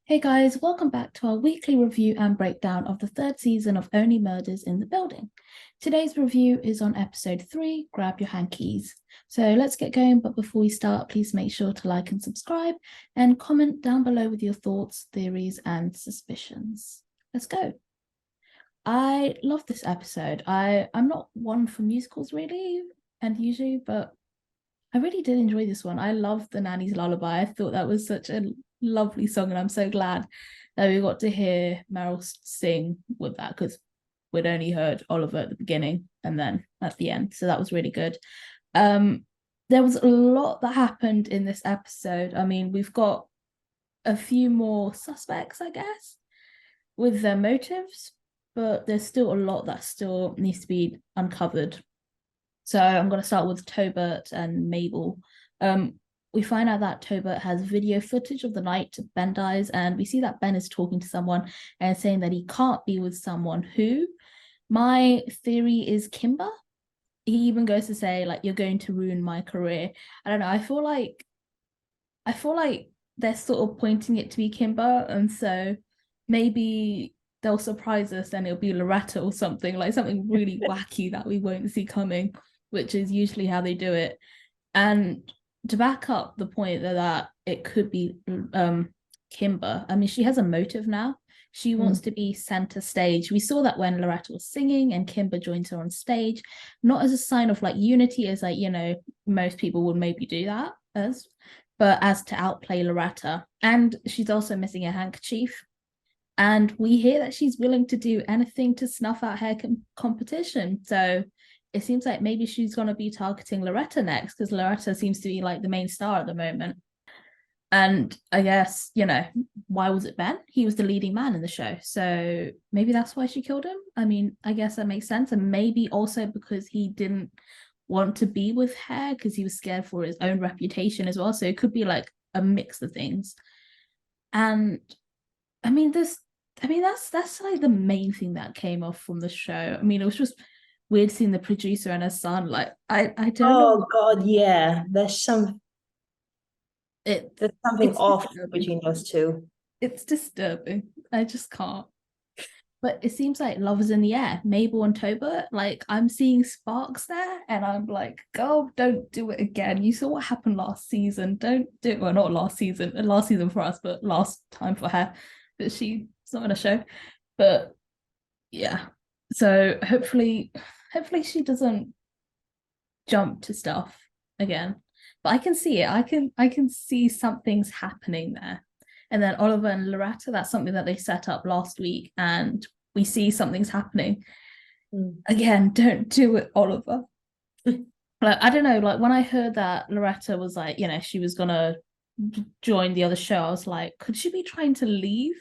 Hey guys, welcome back to our weekly review and breakdown of the third season of Only Murders in the Building. Today's review is on episode 3, Grab Your Hankies. So let's get going, but before we start, please make sure to like and subscribe and comment down below with your thoughts, theories, and suspicions. Let's go. I love this episode. I'm not one for musicals really, and usually, but I really did enjoy this one. I love the Nanny's Lullaby. I thought that was such a lovely song, and I'm so glad that we got to hear Meryl sing with that because we'd only heard Oliver at the beginning and then at the end. So that was really good. There was a lot that happened in this episode. I mean, we've got a few more suspects, I guess, with their motives, but there's still a lot that still needs to be uncovered. So I'm going to start with Tobert and Mabel. We find out that Tobert has video footage of the night Ben dies, and we see that Ben is talking to someone and saying that he can't be with someone who. My theory is Kimber. He even goes to say, like, you're going to ruin my career. I don't know. I feel like they're sort of pointing it to be Kimber, and so maybe they'll surprise us and it'll be Loretta or something, like something really wacky that we won't see coming, which is usually how they do it. And to back up the point that it could be Kimber, I mean, she has a motive now. She wants to be center stage. We saw that when Loretta was singing and Kimber joins her on stage, not as a sign of like unity, as like, most people would maybe do that as, but as to outplay Loretta. And she's also missing a handkerchief. And we hear that she's willing to do anything to snuff out her competition. So it seems like maybe she's going to be targeting Loretta next because Loretta seems to be like the main star at the moment. And I guess, why was it Ben? He was the leading man in the show. So maybe that's why she killed him. I mean, I guess that makes sense. And maybe also because he didn't want to be with her because he was scared for his own reputation as well. So it could be like a mix of things. And I mean, that's like the main thing that came off from the show. I mean, it was just weird seeing the producer and her son. Like, I don't know. Oh God, yeah. It There's something it's off disturbing. between those two. It's disturbing. I just can't. But it seems like love is in the air. Mabel and Tobert, like I'm seeing sparks there, and I'm like, girl, don't do it again. You saw what happened last season. Don't do it. Well, not last season for us, but last time for her. But she's not in a show. But yeah. So hopefully she doesn't jump to stuff again. But I can see it. I can see something's happening there. And then Oliver and Loretta, that's something that they set up last week, and we see something's happening. Again, don't do it, Oliver. Like, I don't know, like when I heard that Loretta was like, she was gonna join the other show, I was like, could she be trying to leave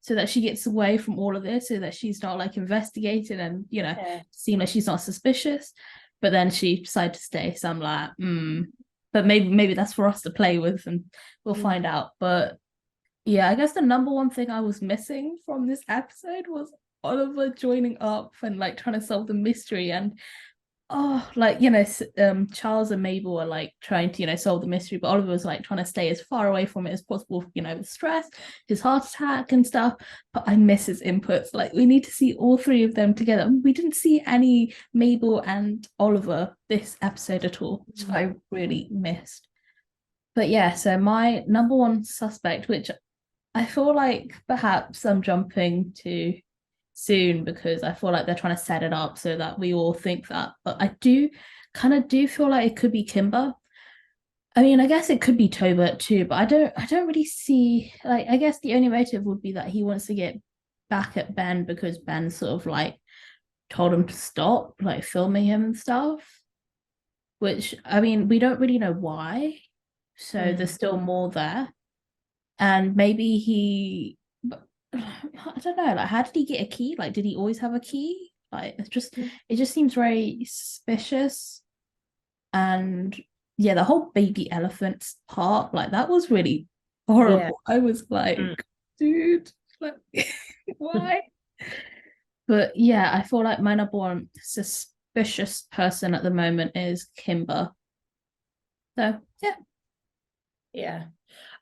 so that she gets away from all of this, so that she's not like investigated and Yeah. seem like she's not suspicious? But then she decided to stay, so I'm like, but maybe that's for us to play with, and we'll find out. But yeah, I guess the number one thing I was missing from this episode was Oliver joining up and like trying to solve the mystery. And like Charles and Mabel are like trying to solve the mystery, but Oliver was like trying to stay as far away from it as possible, with stress, his heart attack and stuff. But I miss his inputs. Like, we need to see all three of them together. We didn't see any Mabel and Oliver this episode at all, which I really missed. But yeah, so my number one suspect, which I feel like perhaps I'm jumping to soon because I feel like they're trying to set it up so that we all think that. But I do feel like it could be Kimber. I mean, I guess it could be Tobert too, but I don't really see, like, I guess the only motive would be that he wants to get back at Ben because Ben sort of like told him to stop like filming him and stuff. Which, I mean, we don't really know why. So there's Mm. still more there. And maybe he, I don't know, like, how did he get a key? Like, did he always have a key? Like, it just seems very suspicious. And yeah, the whole baby elephants part, like, that was really Yeah. horrible. I was Mm. like, dude, like, why? But yeah, I feel like my number one suspicious person at the moment is Kimber. So yeah. Yeah.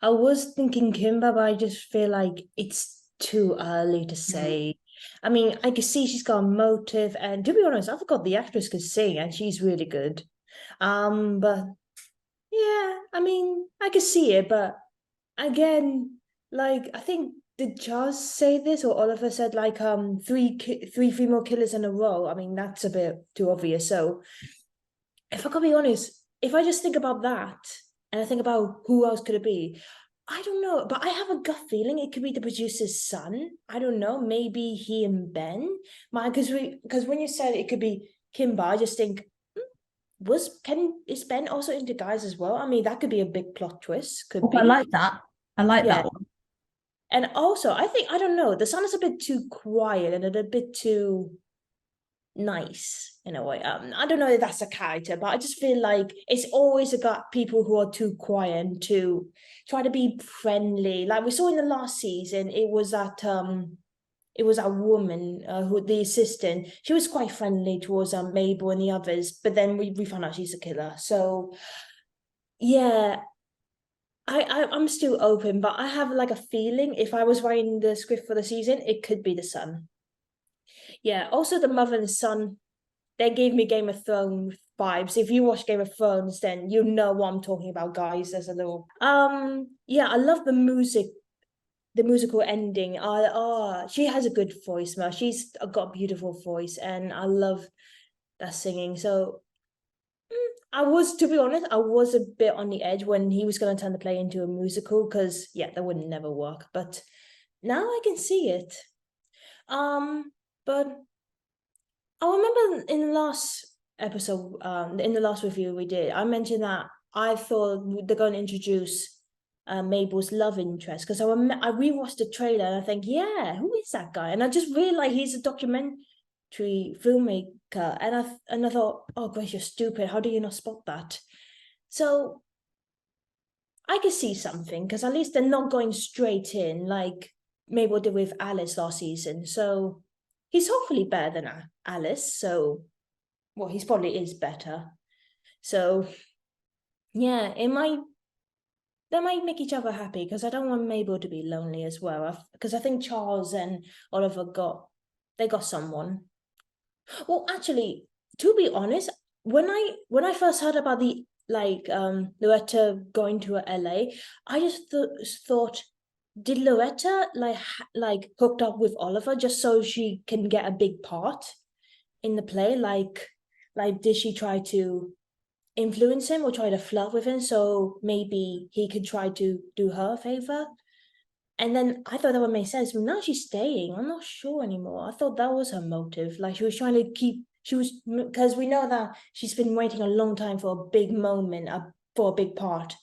I was thinking Kimber, but I just feel like it's too early to say. I mean, I can see she's got a motive, and to be honest, I forgot the actress could sing, and she's really good. But yeah, I mean, I can see it, but again, like I think did Charles say this or Oliver said like three female killers in a row. I mean, that's a bit too obvious. So if I could be honest, if I just think about that and I think about who else could it be, I don't know, but I have a gut feeling it could be the producer's son. I don't know, maybe he and Ben. Because when you said it could be Kimber, I just think is Ben also into guys as well? I mean, that could be a big plot twist. Could Oh, I be, like that. I like yeah. that one. And also, I don't know, the son is a bit too quiet and a bit too nice in a way. I don't know if that's a character, but I just feel like it's always about people who are too quiet and to try to be friendly. Like we saw in the last season, it was a woman who the assistant. She was quite friendly towards Mabel and the others, but then we found out she's a killer. So yeah, I'm still open, but I have like a feeling if I was writing the script for the season, it could be the son. Yeah. Also, the mother and son, they gave me Game of Thrones vibes. If you watch Game of Thrones, then you know what I'm talking about, guys. There's a little yeah, I love the music, the musical ending. She has a good voice, ma. She's got a beautiful voice, and I love that singing. So I was, to be honest, I was a bit on the edge when he was going to turn the play into a musical because yeah, that would never work. But now I can see it. But I remember in the last episode, in the last review we did, I mentioned that I thought they're going to introduce Mabel's love interest because I rewatched the trailer and I think, yeah, who is that guy? And I just realized he's a documentary filmmaker, and I thought, oh gosh, you're stupid. How do you not spot that? So I can see something because at least they're not going straight in like Mabel did with Alice last season. So he's hopefully better than Alice. So, well, he's probably is better. So, yeah, they might make each other happy because I don't want Mabel to be lonely as well. Because I think Charles and Oliver got someone. Well, actually, to be honest, when I first heard about the Loretta going to LA, I just thought, did Loretta like hooked up with Oliver just so she can get a big part in the play? Like did she try to influence him or try to flirt with him so maybe he could try to do her a favor? And then I thought that would make sense. But now she's staying. I'm not sure anymore. I thought that was her motive. Like she was trying to keep. She was because we know that she's been waiting a long time for a big moment, for a big part,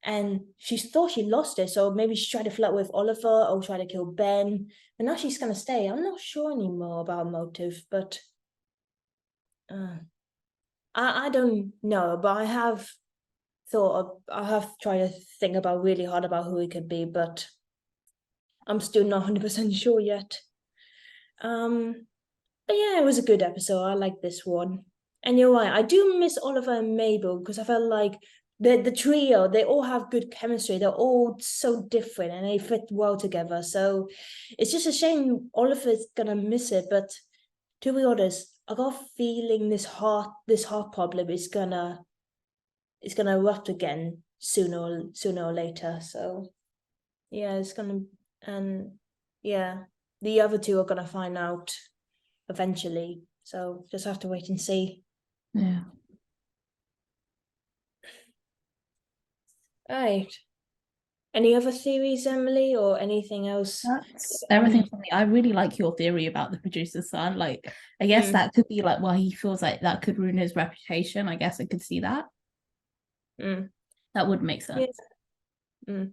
and she thought she lost it. So maybe she tried to flirt with Oliver or try to kill Ben. But now she's gonna stay. I'm not sure anymore about motive, but uh, I don't know. But I have tried to think about really hard about who it could be, but I'm still not 100% sure yet. Um, but yeah, it was a good episode. I like this one. And you're right, I do miss Oliver and Mabel because I felt like the trio, they all have good chemistry. They're all so different and they fit well together. So it's just a shame Oliver's gonna miss it. But to be honest, I got a feeling this heart problem is gonna erupt again sooner or later. So yeah, it's gonna and yeah, the other two are gonna find out eventually. So just have to wait and see. Yeah. Right. Any other theories, Emily, or anything else? That's everything for me. I really like your theory about the producer's son. Like, I guess Mm, that could be like why he feels like that could ruin his reputation. I guess I could see that. mm, That would make yeah. sense. Mm.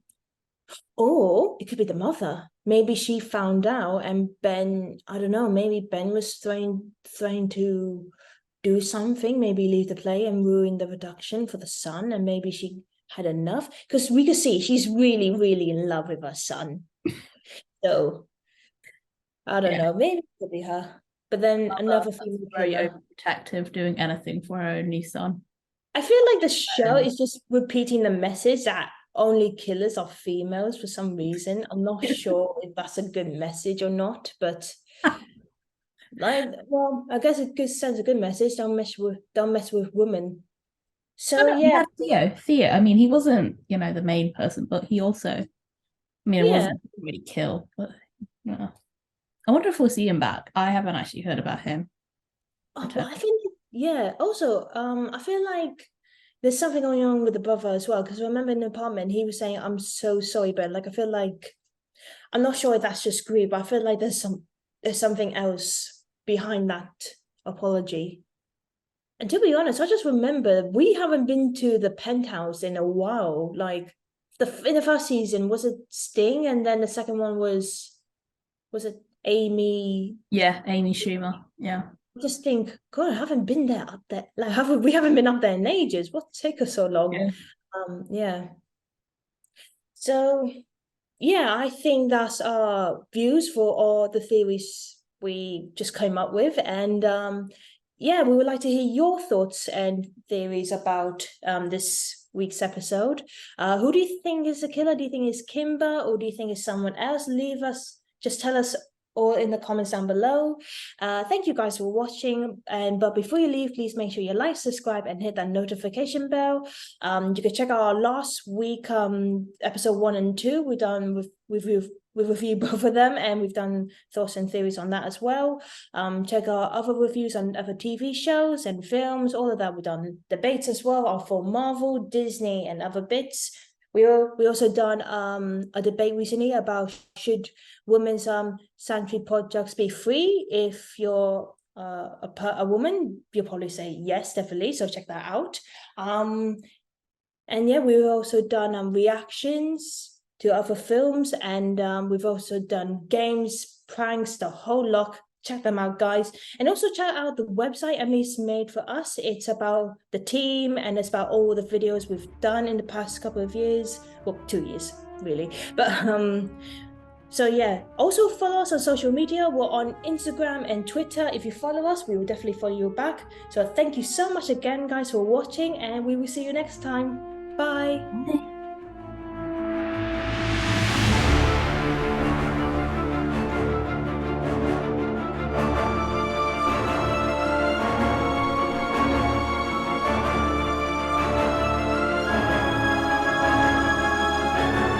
Or it could be the mother. Maybe she found out, and Ben. I don't know. Maybe Ben was trying to do something. Maybe leave the play and ruin the production for the son, and maybe she had enough because we could see she's really, really in love with her son. So I don't Yeah. know. Maybe it could be her. But then Mother, another that's female very killer. overprotective, doing anything for her only son. I feel like the show is just repeating the message that only killers are females for some reason. I'm not sure if that's a good message or not, but like, well, I guess it sends a good message. Don't mess with women. So No, we yeah, had Theo. Theo. I mean, he wasn't, the main person, but he also, I mean, it yeah. wasn't really kill, but I wonder if we'll see him back. I haven't actually heard about him. Oh, but I think yeah. Also, I feel like there's something going on with the brother as well. Because I remember in the apartment, he was saying, "I'm so sorry, Ben." Like, I feel like I'm not sure if that's just grief, but I feel like there's something else behind that apology. And to be honest, I just remember we haven't been to the penthouse in a while. Like in the first season, was it Sting, and then the second one was it Amy? Yeah, Amy Schumer. Yeah. I just think, God, I haven't been there up there. Like, we haven't been up there in ages. What take us so long? Yeah. Yeah. So yeah, I think that's our views for all the theories we just came up with. And yeah, we would like to hear your thoughts and theories about this week's episode. Who do you think is the killer? Do you think it's Kimber, or do you think it's someone else? Just tell us all in the comments down below. Thank you guys for watching. But before you leave, please make sure you like, subscribe, and hit that notification bell. You can check out our last week episode 1 and 2. We've done with review both of them, and we've done thoughts and theories on that as well. Check our other reviews on other TV shows and films, all of that. We've done debates as well, are for Marvel, Disney, and other bits. We also done a debate recently about should women's sanitary products be free. If you're a woman, you'll probably say yes, definitely. So check that out. And yeah, we've also done reactions to other films, and we've also done games, pranks, the whole lot. Check them out, guys. And also check out the website Emily's made for us. It's about the team, and it's about all the videos we've done in the past couple of years. Well, 2 years, really. But so yeah, also follow us on social media. We're on Instagram and Twitter. If you follow us, we will definitely follow you back. So thank you so much again, guys, for watching, and we will see you next time. Bye. Bye.